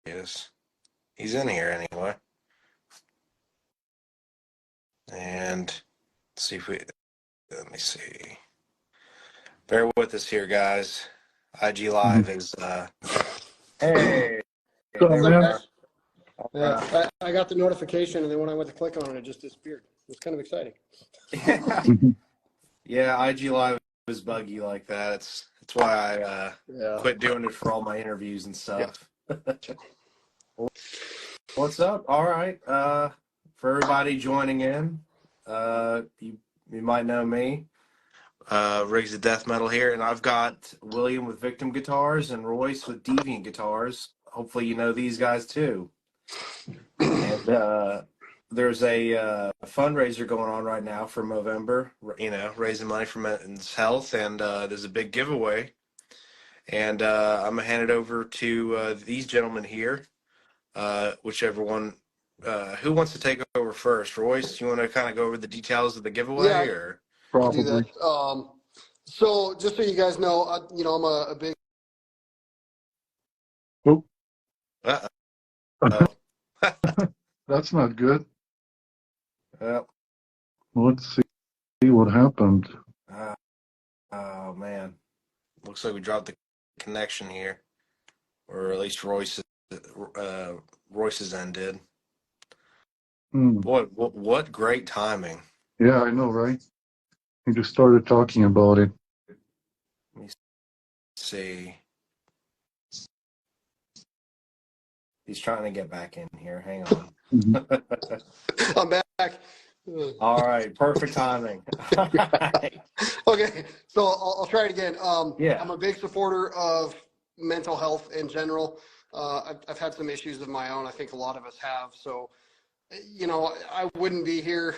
is. He's in here anyway. And let's see if we, let me see. Bear with us here, guys. IG Live is, hey, there we are. Yeah, I got the notification, and then when I went to click on it, it just disappeared. It was kind of exciting. Yeah, IG Live is buggy like that. It's why I quit doing it for all my interviews and stuff. Yeah. What's up? All right. For everybody joining in, you might know me. Riggs of Death Metal here, and I've got William with Victim Guitars and Royce with Deviant Guitars. Hopefully you know these guys too. And there's a fundraiser going on right now for Movember, raising money for men's health, and there's a big giveaway. And I'm going to hand it over to these gentlemen here, whichever one. Who wants to take over first? Royce, you want to kind of go over the details of the giveaway? Yeah, or probably. Do that. So just so you guys know, I'm a big... Oh. Uh-oh. That's not good. Well, let's see what happened. Oh, man. Looks like we dropped the connection here. Or at least Royce's end did. Boy, what great timing. Yeah, I know, right? He just started talking about it. Let me see. He's trying to get back in here. Hang on. I'm back. All right, perfect timing. Okay, so I'll try it again. Yeah. I'm a big supporter of mental health in general. I've had some issues of my own. I think a lot of us have. So, I wouldn't be here.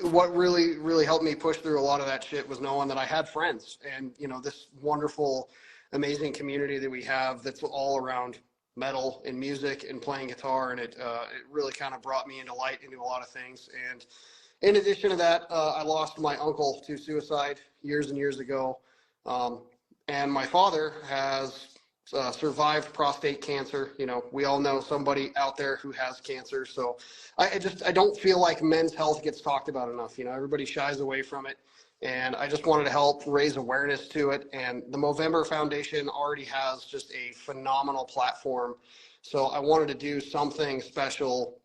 What really helped me push through a lot of that shit was knowing that I had friends and, this wonderful, amazing community that we have that's all around metal and music and playing guitar. And it really kind of brought me into light into a lot of things. And in addition to that, I lost my uncle to suicide years and years ago. And my father has survived prostate cancer. We all know somebody out there who has cancer. So I don't feel like men's health gets talked about enough. Everybody shies away from it. And I just wanted to help raise awareness to it. And the Movember Foundation already has just a phenomenal platform. So I wanted to do something special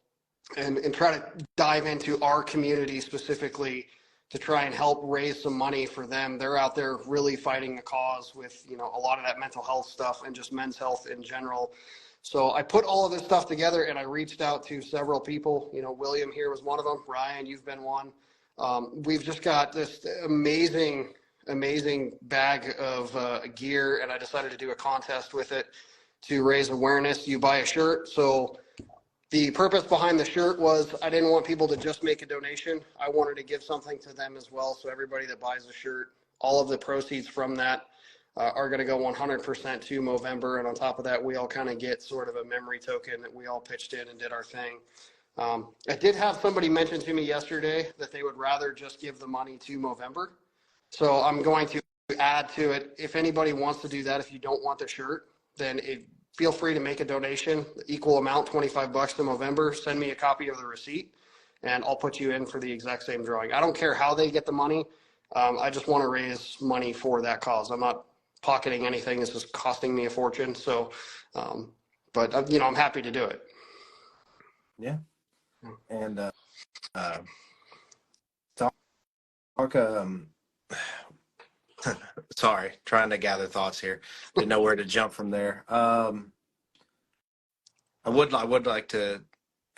and try to dive into our community specifically to try and help raise some money for them. They're out there really fighting the cause with, a lot of that mental health stuff and just men's health in general. So I put all of this stuff together and I reached out to several people. William here was one of them. Ryan, you've been one. We've just got this amazing bag of gear, and I decided to do a contest with it to raise awareness. You buy a shirt. So the purpose behind the shirt was I didn't want people to just make a donation. I wanted to give something to them as well. So everybody that buys a shirt, all of the proceeds from that are going to go 100% to Movember. And on top of that, we all kind of get sort of a memory token that we all pitched in and did our thing. I did have somebody mention to me yesterday that they would rather just give the money to Movember. So I'm going to add to it. If anybody wants to do that, if you don't want the shirt, then feel free to make a donation, equal amount, $25 to Movember. Send me a copy of the receipt, and I'll put you in for the exact same drawing. I don't care how they get the money. I just want to raise money for that cause. I'm not pocketing anything. This is costing me a fortune. So, but I'm happy to do it. Yeah. And sorry, trying to gather thoughts here. Didn't know where to jump from there. I would like to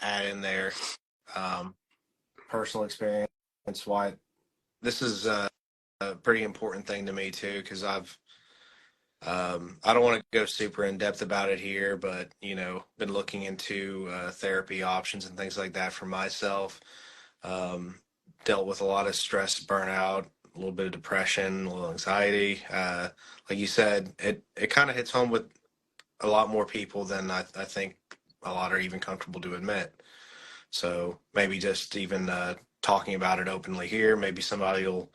add in there personal experience why this is a pretty important thing to me too, because I don't want to go super in depth about it here, but been looking into therapy options and things like that for myself. Dealt with a lot of stress, burnout, a little bit of depression, a little anxiety. Like you said, it kind of hits home with a lot more people than I think a lot are even comfortable to admit. So maybe just even talking about it openly here, maybe somebody will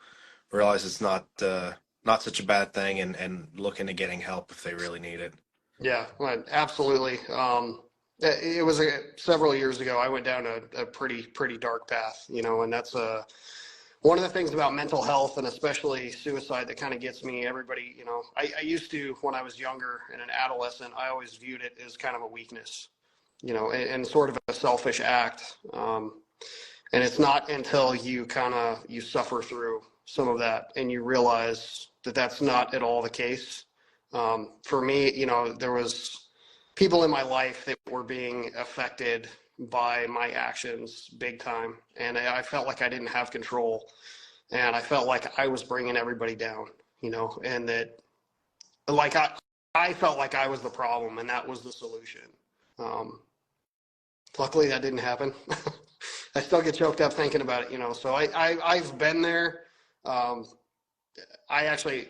realize it's not such a bad thing and look into getting help if they really need it. Yeah, well, absolutely. It was several years ago. I went down a pretty dark path, and that's one of the things about mental health and especially suicide that kind of gets me. Everybody, I used to, when I was younger and an adolescent, I always viewed it as kind of a weakness, and sort of a selfish act. And it's not until you suffer through some of that and you realize that that's not at all the case. For me, there was people in my life that were being affected by my actions big time. And I felt like I didn't have control, and I felt like I was bringing everybody down, and that like I felt like I was the problem and that was the solution. Um, Luckily that didn't happen. I still get choked up thinking about it, so I've been there. Um, I actually,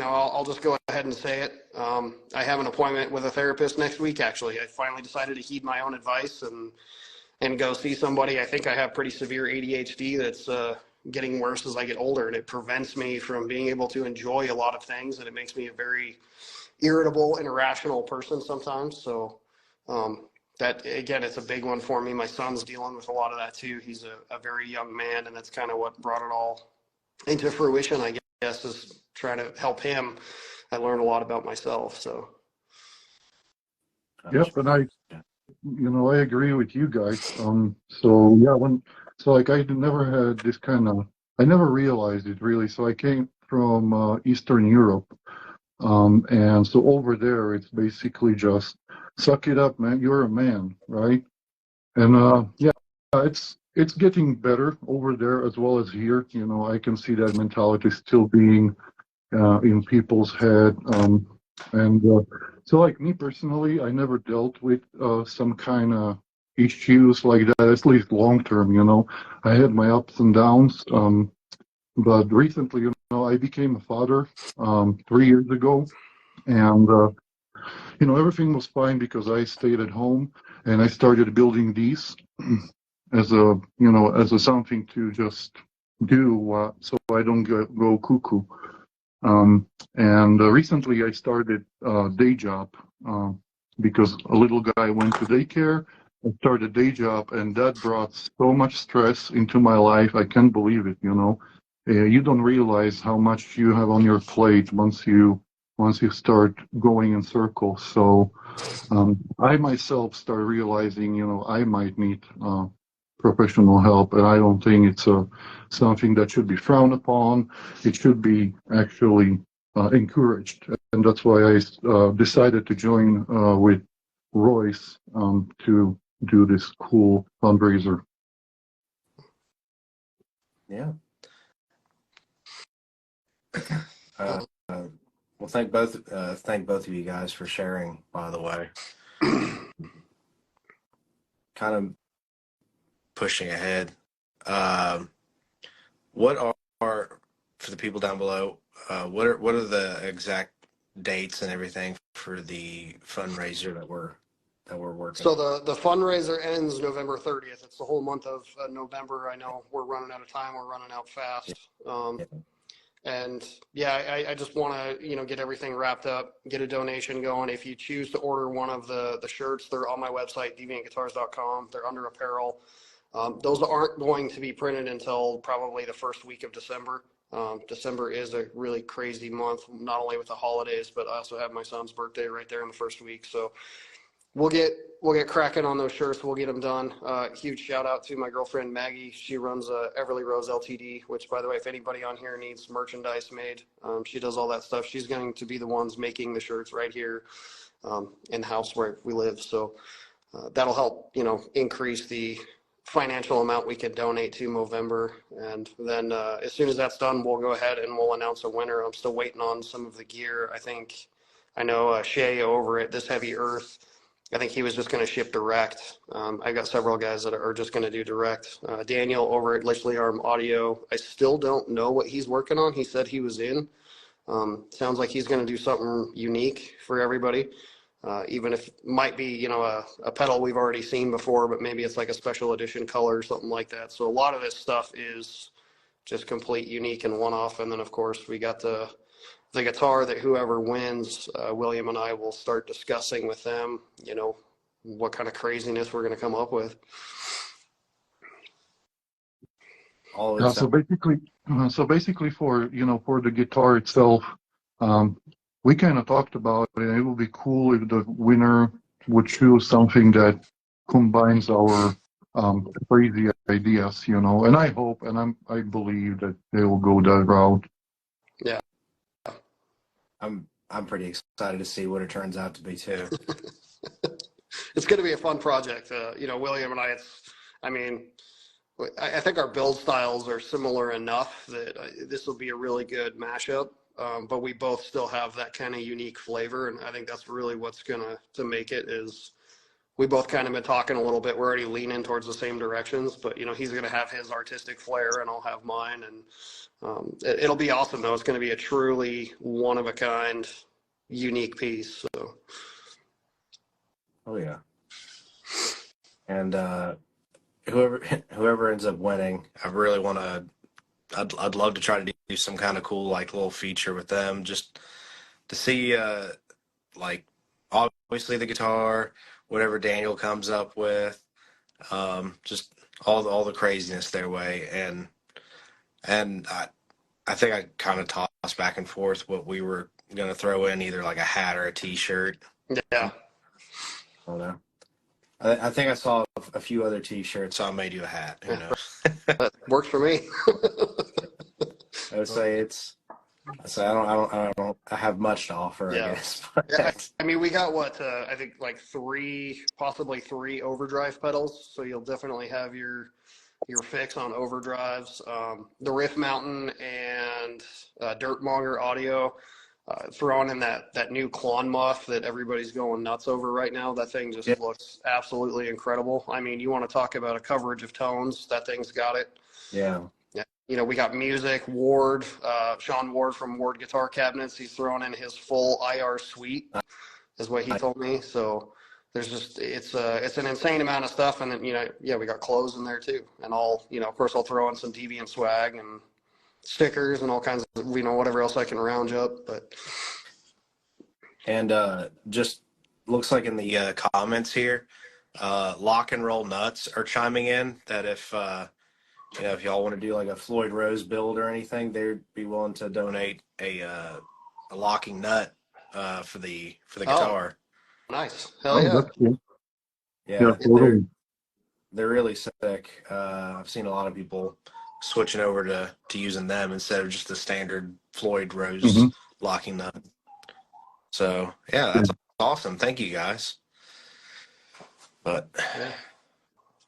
I'll just go ahead and say it. I have an appointment with a therapist next week. Actually, I finally decided to heed my own advice and go see somebody. I think I have pretty severe ADHD that's getting worse as I get older, and it prevents me from being able to enjoy a lot of things, and it makes me a very irritable and irrational person sometimes. So that, again, it's a big one for me. My son's dealing with a lot of that too. He's a very young man, and that's kind of what brought it all into fruition, I guess, is trying to help him. I learned a lot about myself. So Yep, and I agree with you guys. So yeah, like I never had this kind of, I never realized it really. So I came from Eastern Europe, and so over there it's basically just suck it up, man. You're a man, right? And yeah, it's getting better over there as well as here. I can see that mentality still being in people's head. And so, like me personally, I never dealt with some kind of issues like that, at least long term. I had my ups and downs. But recently, I became a father 3 years ago, and everything was fine because I stayed at home and I started building these as a something to just do so I don't go cuckoo. And recently I started a day job because a little guy went to daycare. I started a day job, and that brought so much stress into my life. I can't believe it. You don't realize how much you have on your plate once you start going in circles. So I myself start realizing, I might need professional help, and I don't think it's something that should be frowned upon. It should be actually encouraged, and that's why I decided to join with Royce to do this cool fundraiser. Yeah. Well, thank both of you guys for sharing, by the way. Kind of pushing ahead. What are, for the people down below, what are the exact dates and everything for the fundraiser that we're working So on? the fundraiser ends November 30th. It's the whole month of November. I know we're running out of time. We're running out fast. Yeah. And yeah, I just want to, get everything wrapped up, get a donation going. If you choose to order one of the shirts, they're on my website, deviantguitars.com. They're under apparel. Those aren't going to be printed until probably the first week of December. December is a really crazy month, not only with the holidays, but I also have my son's birthday right there in the first week. So we'll get cracking on those shirts. We'll get them done. Huge shout out to my girlfriend Maggie. She runs Everly Rose Ltd. Which, by the way, if anybody on here needs merchandise made, she does all that stuff. She's going to be the ones making the shirts right here in the house where we live. So that'll help, increase the financial amount we can donate to Movember. And then as soon as that's done, we'll go ahead and we'll announce a winner. I'm still waiting on some of the gear. I know Shay over at This Heavy Earth. I think he was just going to ship direct. I've got several guys that are just going to do direct. Daniel over at Lichley Arm Audio, I still don't know what he's working on. He said he was in. Sounds like he's going to do something unique for everybody, even if it might be, a pedal we've already seen before, but maybe it's like a special edition color or something like that. So a lot of this stuff is just complete unique and one-off. And then, of course, we got the the guitar that whoever wins, William and I will start discussing with them, you know, what kind of craziness we're going to come up with. Yeah, so basically for, you know, for the guitar itself, we kind of talked about it, and it would be cool if the winner would choose something that combines our crazy ideas, you know, and I hope and I believe that they will go that route. Yeah. I'm pretty excited to see what it turns out to be too. It's going to be a fun project. You know, William and I mean, I think our build styles are similar enough that this will be a really good mashup. But we both still have that kind of unique flavor, and I think that's really what's gonna to make it is we both kind of been talking a little bit. We're already leaning towards the same directions, but you know, he's gonna have his artistic flair, and I'll have mine, and it'll be awesome. Though it's gonna be a truly one of a kind, unique piece. So. Oh yeah. And whoever ends up winning, I really want to. I'd love to try to do some kind of cool like little feature with them, just to see like obviously the guitar, whatever Daniel comes up with, just all the craziness their way, and I think I kind of tossed back and forth what we were gonna throw in, either like a hat or a T-shirt. Yeah. I don't know. I think I saw a few other T-shirts, so I made you a hat. Who knows? That works for me. I would say it's. So I have much to offer, Yeah. I guess. Yeah, I mean, we got what I think like possibly three overdrive pedals. So you'll definitely have your fix on overdrives. The Riff Mountain and Dirtmonger audio. Throwing in that new Klon muff that everybody's going nuts over right now. That thing just looks absolutely incredible. I mean, you want to talk about a coverage of tones? That thing's got it. Yeah. Yeah. You know, we got music. Ward, Sean Ward from Ward Guitar Cabinets. He's throwing in his full IR suite, is what he told me. So there's just it's an insane amount of stuff, and then, you know, yeah, we got clothes in there too, and all, you know, of course I'll throw in some Deviant swag and stickers and all kinds of, you know, whatever else I can round up. But And just looks like in the comments here, Lock and Roll Nuts are chiming in that if you know, if y'all want to do like a Floyd Rose build or anything, they'd be willing to donate a locking nut for the guitar. Nice. Hell yeah. That's cool. Yeah, Totally. they're really sick. I've seen a lot of people switching over to using them instead of just the standard Floyd Rose locking nut. So yeah, that's awesome. Thank you guys. But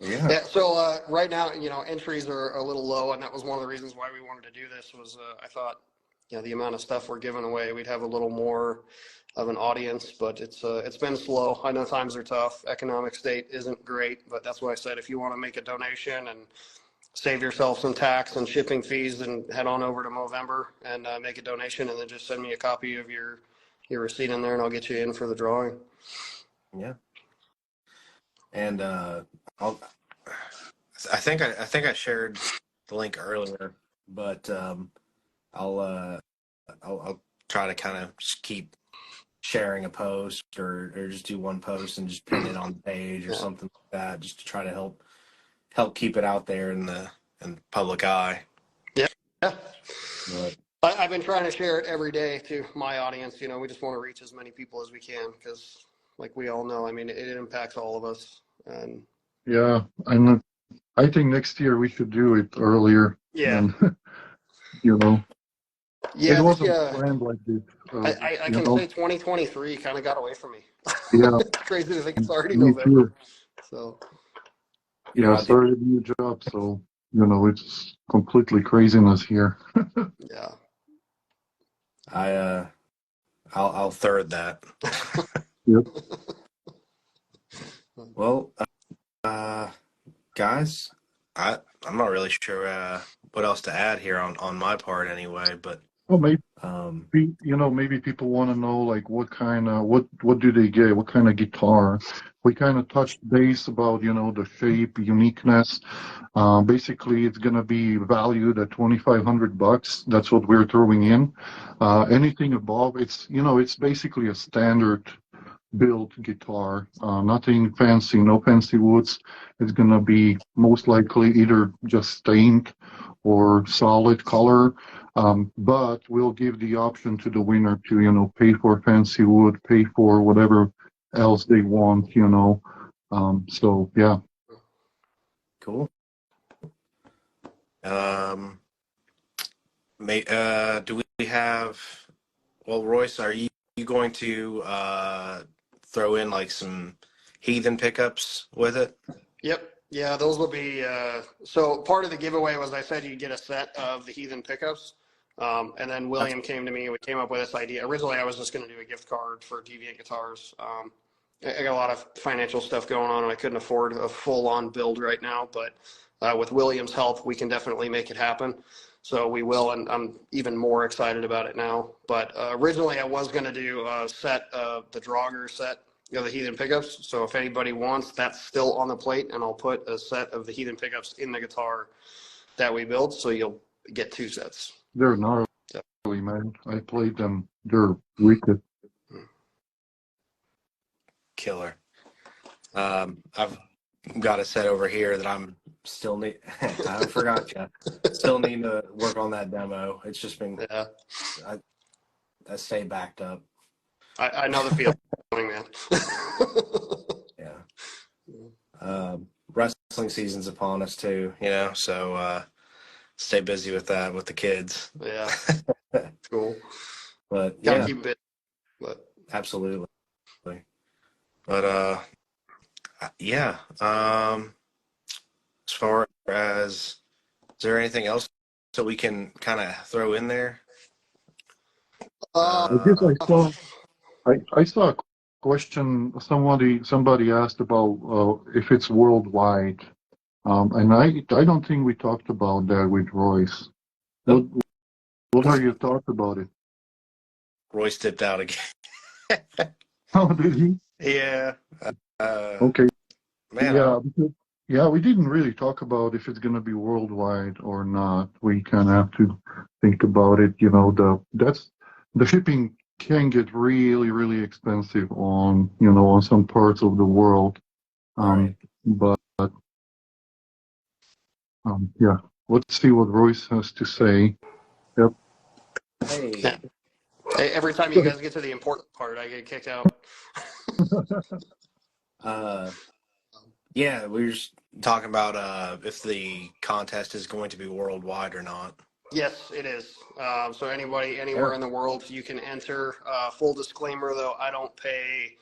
yeah. So right now, you know, entries are a little low, and that was one of the reasons why we wanted to do this. Was I thought, you know, the amount of stuff we're giving away, we'd have a little more of an audience, but it's been slow. I know times are tough. Economic state isn't great, but that's why I said if you want to make a donation and save yourself some tax and shipping fees, then head on over to Movember and make a donation, and then just send me a copy of your receipt in there, and I'll get you in for the drawing. Yeah. And I think I shared the link earlier, but I'll try to kind of just keep sharing a post or just do one post and just pin it on the page or something like that, just to try to help keep it out there in the public eye. Yeah. But I've been trying to share it every day to my audience. You know, we just want to reach as many people as we can because, like we all know, I mean, it impacts all of us. And yeah, I think next year we should do it earlier. Yeah. And, you know, yeah, it wasn't planned like this. I can say 2023 kind of got away from me. Yeah. Crazy to think it's already Me November. too. So. Yeah, I started a new job, so, you know, it's completely craziness here. Yeah. I'll third that. Yep. Well, guys, I'm not really sure what else to add here on my part anyway, but Well, maybe Um, maybe people want to know like what do they get? What kind of guitar? We kind of touched base about the shape, uniqueness. Basically, it's gonna be valued at $2,500. That's what we're throwing in. Anything above, it's basically a standard built guitar. Nothing fancy, no fancy woods. It's gonna be most likely either just stained or solid color. But we'll give the option to the winner to, pay for fancy wood, pay for whatever else they want. So yeah. cool. Um, do we have? Well, Royce, are you going to throw in like some heathen pickups with it? Yep. Yeah, those will be. So part of the giveaway was I said you get a set of the Heathen pickups. And then That's William came to me and we came up with this idea. Originally, I was just going to do a gift card for Deviant Guitars. I got a lot of financial stuff going on and I couldn't afford a full on build right now. But with William's help, we can definitely make it happen. So we will, and I'm even more excited about it now. But originally, I was going to do a set of the Draugr set, the Heathen pickups. So if anybody wants, that's still on the plate, and I'll put a set of the Heathen pickups in the guitar that we build. So you'll get two sets. They're gnarly, So, man. I played them. They're wicked. killer. I've got a set over here that I'm still need. I forgot you. Still need to work on that demo. It's just been yeah, I stay backed up. I know the feeling, man. Yeah. Wrestling season's upon us too, so stay busy with that with the kids. Yeah, cool. But Gotta yeah, keep it. But absolutely. But yeah. As far as, is there anything else that we can kind of throw in there? uh, I guess Uh, I saw a question. Somebody asked about if it's worldwide, and I don't think we talked about that with Royce. What oh, what are your thoughts about it? Royce dipped out again. Oh, did he? Yeah. Uh, Okay. man, Yeah. Yeah, we didn't really talk about if it's going to be worldwide or not. We kind of have to think about it. The shipping can get really, really expensive on some parts of the world. right. But yeah, let's see what Royce has to say. Yep. Hey. yeah. Hey, every time you guys get to the important part, I get kicked out. Uh, yeah, we were just talking about if the contest is going to be worldwide or not. Yes, it is. So anybody Yeah. anywhere in the world, you can enter. Full disclaimer, though, I don't pay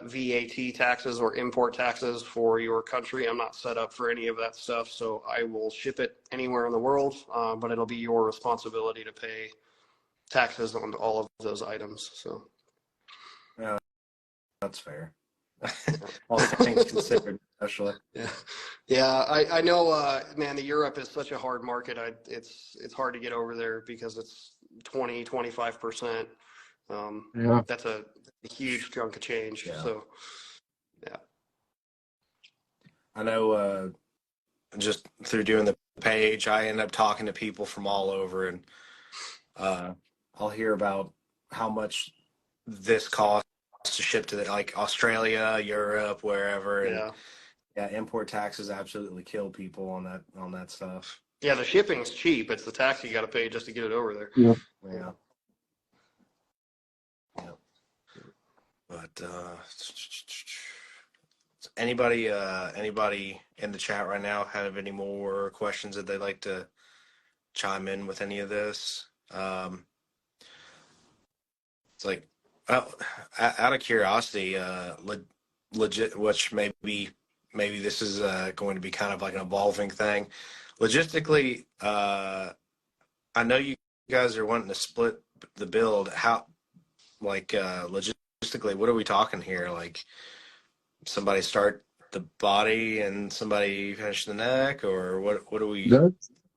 VAT taxes or import taxes for your country. I'm not set up for any of that stuff, so I will ship it anywhere in the world, but it'll be your responsibility to pay taxes on all of those items. So Yeah, that's fair. All things considered, especially. yeah, yeah. I know, man. The Europe is such a hard market. It's hard to get over there because it's 25%. Yeah. That's a huge chunk of change. Yeah. So yeah. I know just through doing the page, I end up talking to people from all over, and I'll hear about how much this costs to ship to like Australia, Europe, wherever, and Yeah. yeah, import taxes absolutely kill people on that stuff. Yeah, the shipping's cheap. It's the tax you got to pay just to get it over there. Yeah. Yeah. Yeah. But anybody in the chat right now have any more questions that they'd like to chime in with any of this? It's like, out of curiosity, legit, which maybe this is going to be kind of like an evolving thing. Logistically, I know you guys are wanting to split the build. How, like, logistically, what are we talking here? Like, somebody start the body and somebody finish the neck, or what? What do we?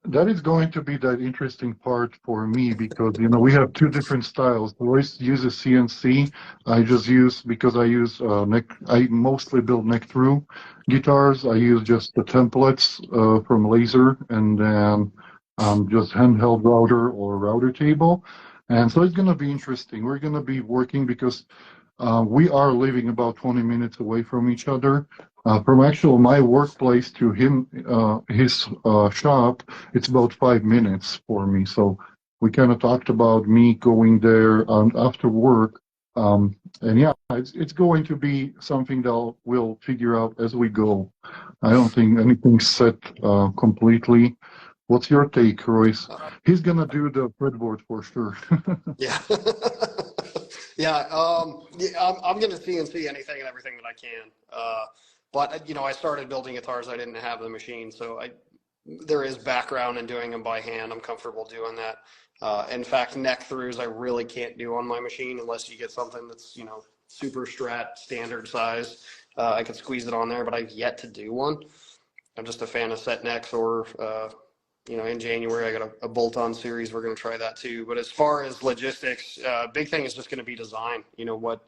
that is going to be that interesting part for me because we have two different styles. Royce uses CNC. I just use because I use neck. I mostly build neck through guitars. I use just the templates from Laser and then just handheld router or router table. And so it's going to be interesting. We're going to be working because we are living about 20 minutes away from each other. From actual my workplace to his shop, it's about 5 minutes for me. So we kind of talked about me going there after work. And yeah, it's going to be something that we'll figure out as we go. I don't think anything's set completely. What's your take, Royce? He's gonna do the fretboard for sure. Yeah. Yeah, I'm going to CNC anything and everything that I can. But I started building guitars. I didn't have the machine, so there is background in doing them by hand. I'm comfortable doing that. In fact, neck throughs I really can't do on my machine unless you get something that's super Strat standard size. I could squeeze it on there, but I've yet to do one. I'm just a fan of set necks or in January, I got a bolt-on series. We're going to try that too. But as far as logistics, big thing is just going to be design. What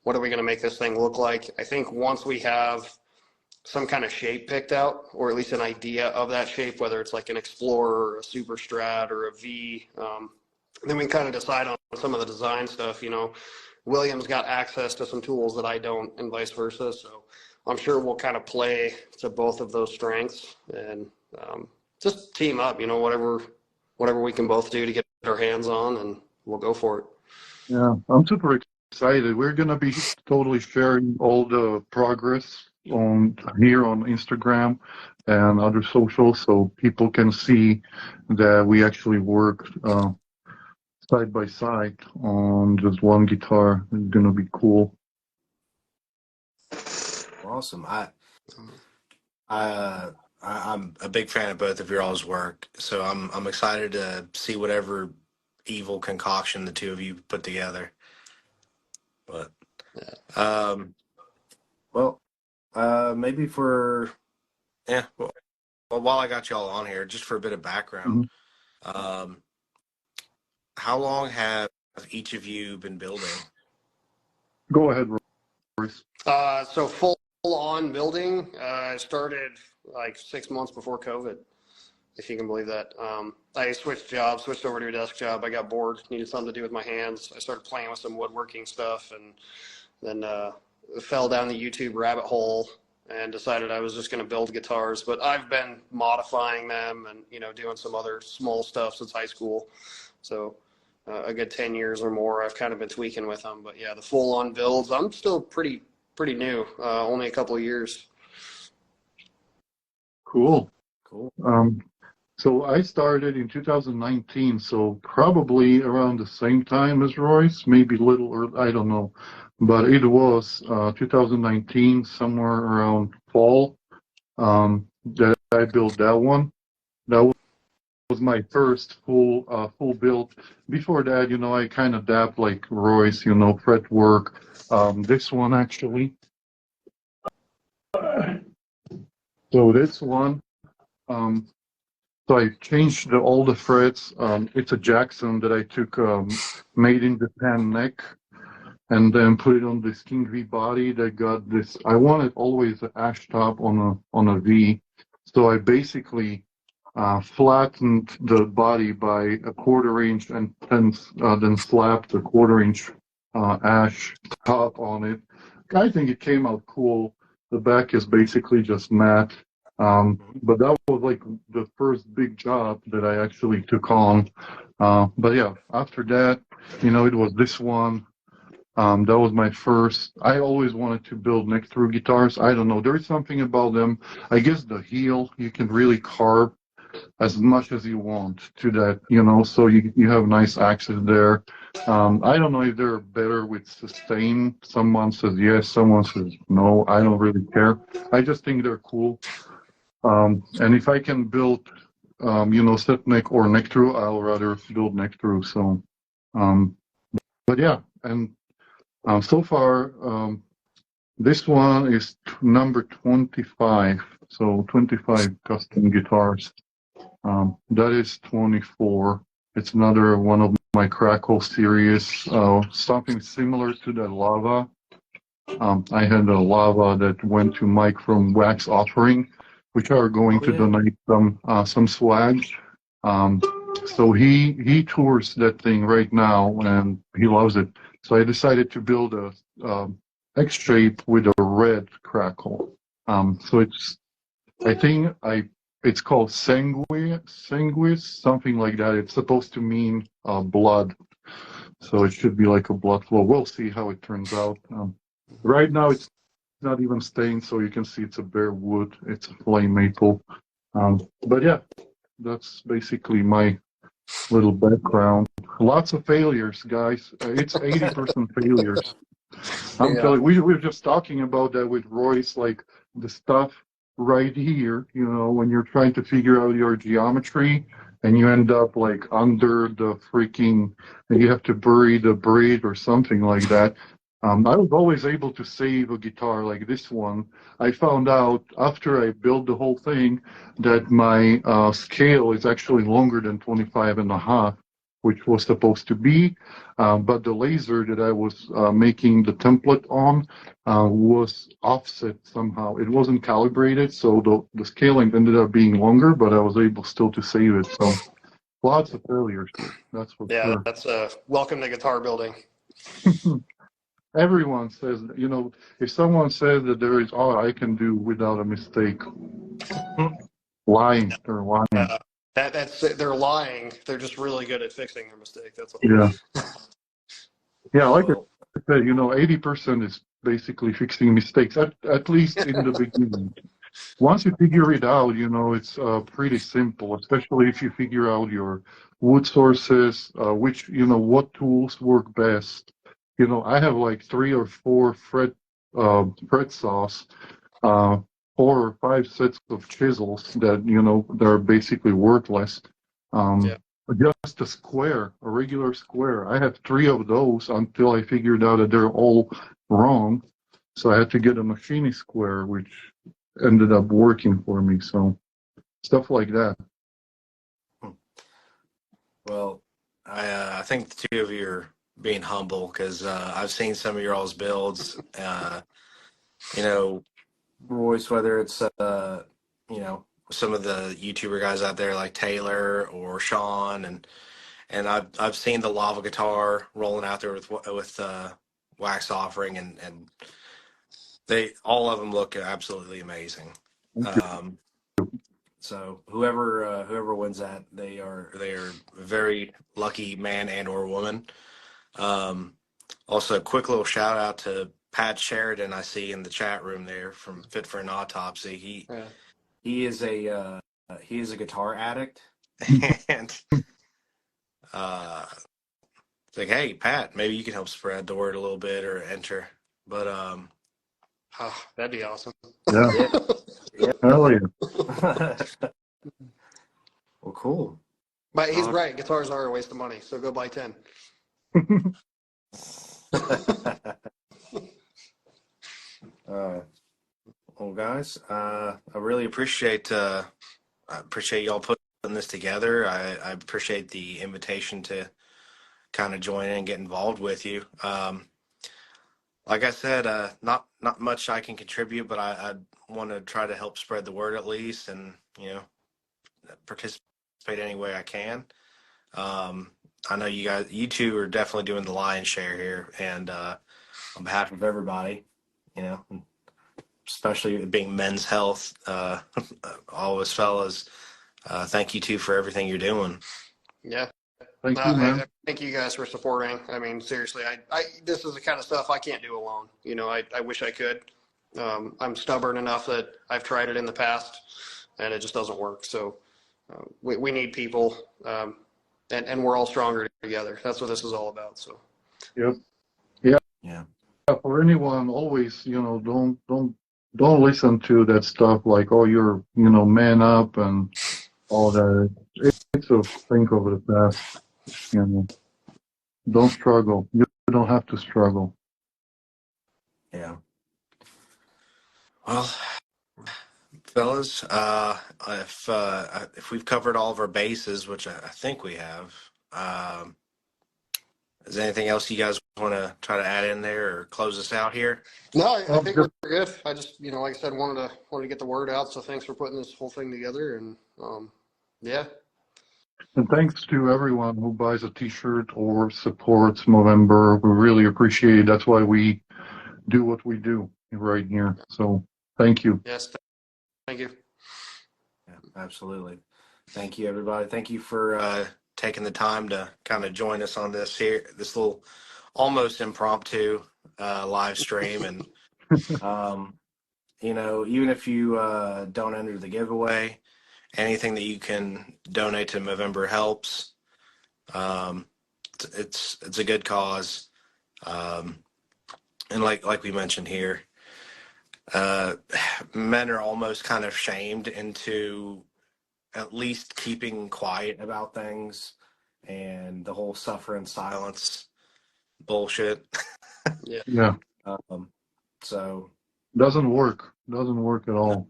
are we going to make this thing look like? I think once we have some kind of shape picked out, or at least an idea of that shape, whether it's like an Explorer or a Super Strat or a V, then we can kind of decide on some of the design stuff. William's got access to some tools that I don't, and vice versa. So I'm sure we'll kind of play to both of those strengths and just team up, whatever we can both do to get our hands on, and we'll go for it. Yeah, I'm super excited. We're gonna be totally sharing all the progress here on Instagram and other socials, so people can see that we actually work side by side on just one guitar. It's gonna be cool. Awesome. I'm a big fan of both of your all's work, so I'm excited to see whatever evil concoction the two of you put together. But maybe while I got y'all on here, just for a bit of background, how long have each of you been building? Go ahead, Royce. So full on building, I started like 6 months before COVID, if you can believe that. I switched over to a desk job. I got bored, needed something to do with my hands. I started playing with some woodworking stuff, and then fell down the YouTube rabbit hole and decided I was just going to build guitars. But I've been modifying them and doing some other small stuff since high school. So a good 10 years or more, I've kind of been tweaking with them. But yeah, the full on builds, I'm still pretty new, only a couple of years. Cool. So I started in 2019, so probably around the same time as Royce, maybe a little, or I don't know, but it was 2019, somewhere around fall, that I built that one. That was my first full build. Before that, I kind of dabbed like Royce, fret work. This one actually. So this one, so I changed all the frets. It's a Jackson that I took, made in Japan neck, and then put it on this King V body that got this. I wanted always an ash top on a V, so I basically flattened the body by a 1/4 inch and then slapped a 1/4 inch ash top on it. I think it came out cool. The back is basically just matte. But that was like the first big job that I actually took on. But yeah, after that, it was this one. That was my first. I always wanted to build neck through guitars. I don't know. There's something about them. I guess the heel, you can really carve as much as you want to that, so you have nice access there. I don't know if they're better with sustain. Someone says yes, someone says no. I don't really care. I just think they're cool. And if I can build, set neck or neck through, I'll rather build neck through. So, but yeah, and so far, this one is number 25. So 25 custom guitars. That is 24. It's another one of my Crackle series, something similar to the Lava. I had a Lava that went to Mike from Wax Offering, which are going to donate some swag. So he tours that thing right now, and he loves it. So I decided to build a X shape with a red crackle. So it's called sanguis, something like that. It's supposed to mean blood. So it should be like a blood flow. We'll see how it turns out. Right now it's not even stained, so you can see it's a bare wood. It's a flame maple. But yeah, that's basically my little background. Lots of failures, guys. It's 80% failures. I'm telling you, we were just talking about that with Royce, like the stuff right here, when you're trying to figure out your geometry and you end up like under the freaking, and you have to bury the braid or something like that. I was always able to save a guitar like this one. I found out after I built the whole thing that my scale is actually longer than 25 and a half, which was supposed to be. But the laser that I was making the template on was offset somehow. It wasn't calibrated, so the scaling ended up being longer, but I was able still to save it. So lots of failures. That's for sure. That's welcome to guitar building. Everyone says, if someone says that there is all I can do without a mistake, lying. They're lying. They're lying. They're just really good at fixing their mistake. That's all. Yeah. Yeah, like I said, 80% is basically fixing mistakes, at least in the beginning. Once you figure it out, it's pretty simple, especially if you figure out your wood sources, what tools work best. I have like 3 or 4 fret saws, 4 or 5 sets of chisels that, they're basically worthless. Just a regular square. I have 3 of those until I figured out that they're all wrong. So I had to get a machinist square, which ended up working for me. So stuff like that. Well, I think the two of you are being humble because I've seen some of your all's builds. Royce, whether it's some of the YouTuber guys out there like Taylor or Sean, and I've seen the lava guitar rolling out there with Wax Offering, and they all of them look absolutely amazing. So whoever wins that, they are a very lucky man and or woman. Also, a quick little shout out to Pat Sheridan I see in the chat room there from Fit for an Autopsy. He is a guitar addict, and it's like, hey Pat, maybe you can help spread the word a little bit or enter. But that'd be awesome. Yeah. Hell yeah. Well, cool. But he's right. Guitars are a waste of money, so go buy 10. Well, guys, I really appreciate y'all putting this together. I appreciate the invitation to kind of join in and get involved with you. Like I said, not much I can contribute, but I want to try to help spread the word at least, and participate any way I can. I know you two are definitely doing the lion's share here, and on behalf of everybody, especially it being Men's Health, all of us fellas, thank you two for everything you're doing. Yeah. Thank you, man. Thank you guys for supporting. I mean, seriously, this is the kind of stuff I can't do alone. I wish I could. I'm stubborn enough that I've tried it in the past, and it just doesn't work. So we need people, and we're all stronger together. That's what this is all about. So. Yep. Yeah. For anyone, always, don't listen to that stuff like, oh, you're, man up and all that. It's a think of the past. Don't struggle. You don't have to struggle. Yeah. Well, fellas. If we've covered all of our bases, which I think we have, is there anything else you guys want to try to add in there or close us out here? No, I think Just, we're good. I just, like I said, wanted to get the word out. So thanks for putting this whole thing together. And yeah, and thanks to everyone who buys a T-shirt or supports Movember. We really appreciate it. That's why we do what we do right here. So thank you. yes, thank you. Yeah, absolutely. Thank you, everybody. Thank you for taking the time to kind of join us on this little almost impromptu live stream. And even if you don't enter the giveaway, anything that you can donate to Movember helps. It's a good cause. And like we mentioned here, men are almost kind of shamed into at least keeping quiet about things, and the whole suffer in silence bullshit. Yeah. Yeah, So doesn't work. Doesn't work at all.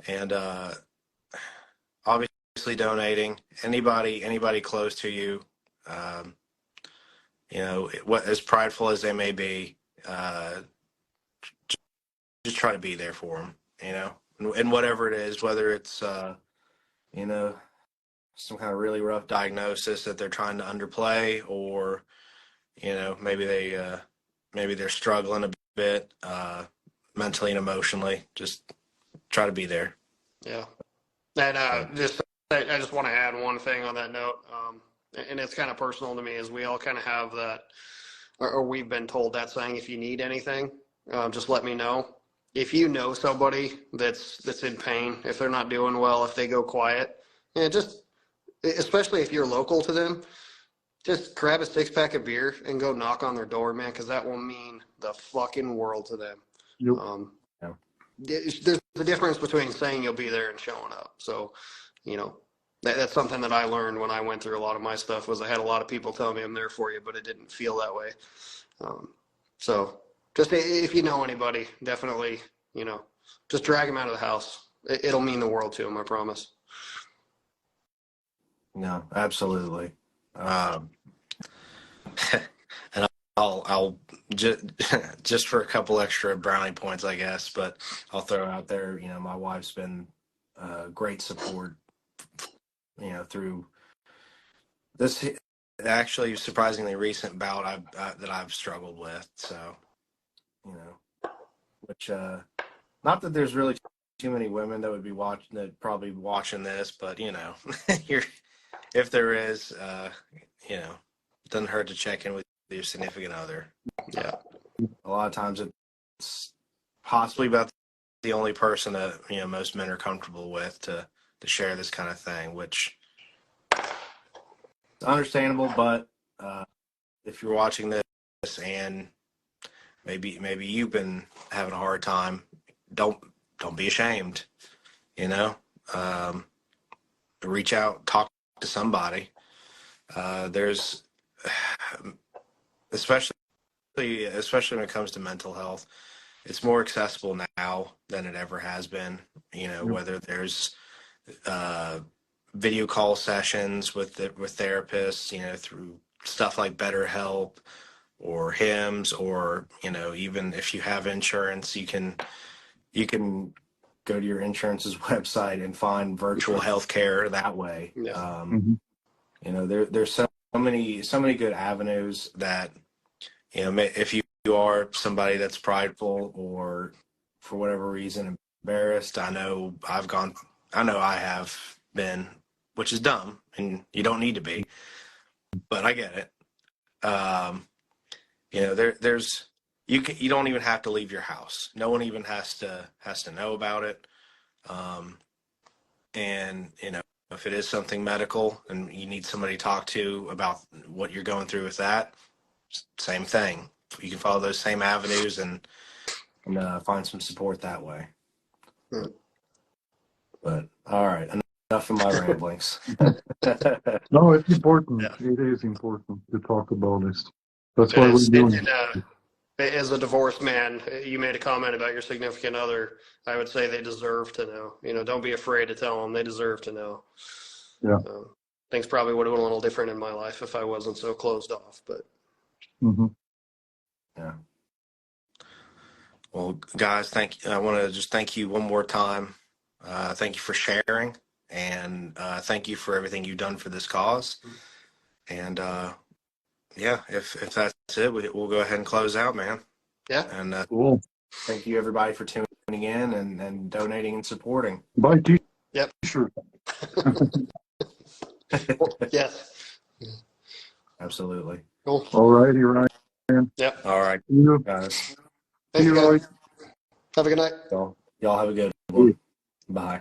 and obviously donating anybody close to you, what as prideful as they may be, just try to be there for them, and whatever it is, whether it's some kind of really rough diagnosis that they're trying to underplay, or maybe they're struggling a bit mentally and emotionally. Just try to be there. Yeah. And I just want to add one thing on that note, and it's kind of personal to me, is we all kind of have that, or we've been told that saying, if you need anything, just let me know. If you know somebody that's in pain, if they're not doing well, if they go quiet, and especially if you're local to them, just grab a 6-pack of beer and go knock on their door, man, because that will mean the fucking world to them. Yep. Yeah. There's the difference between saying you'll be there and showing up. So, that's something that I learned when I went through a lot of my stuff, was I had a lot of people tell me I'm there for you, but it didn't feel that way. So just if you know anybody, definitely, just drag them out of the house. It'll mean the world to them, I promise. No, absolutely. And I'll just for a couple extra brownie points, I guess, but I'll throw out there, my wife's been great support, through this actually surprisingly recent bout that I've struggled with. So, which not that there's really too many women that would be probably watching this, but if there is, it doesn't hurt to check in with your significant other. Yeah. A lot of times it's possibly about the only person that most men are comfortable with to share this kind of thing, which is understandable. But if you're watching this and maybe you've been having a hard time, don't be ashamed. Reach out, talk to somebody. There's especially when it comes to mental health, it's more accessible now than it ever has been. Whether there's video call sessions with therapists, through stuff like BetterHelp or Hims, or even if you have insurance, you can go to your insurance's website and find virtual health care that way. Yeah. There's so many good avenues that, if you are somebody that's prideful or for whatever reason embarrassed, I know I have been, which is dumb, and you don't need to be, but I get it. You don't even have to leave your house. No one even has to know about it. And if it is something medical and you need somebody to talk to about what you're going through with that, same thing. You can follow those same avenues and find some support that way. But all right, enough of my ramblings. No, it's important. Yeah. It is important to talk about this. That's why we're doing it. as a divorced man, you made a comment about your significant other. I would say they deserve to know. You know, don't be afraid to tell them. They deserve to know. Yeah. Things probably would have been a little different in my life if I wasn't so closed off. But Yeah. Well, guys, I want to just thank you one more time. Thank you for sharing, and thank you for everything you've done for this cause. And yeah, if that's it, we'll go ahead and close out, man. Yeah. And Cool. thank you everybody for tuning in and donating and supporting. Buy Yep. t-shirt. Yes. Absolutely. Cool. All righty, Ryan. Yep. All right, See you. guys. See Thanks, you, guys. Roy. Have a good night. Y'all have a good one. Bye.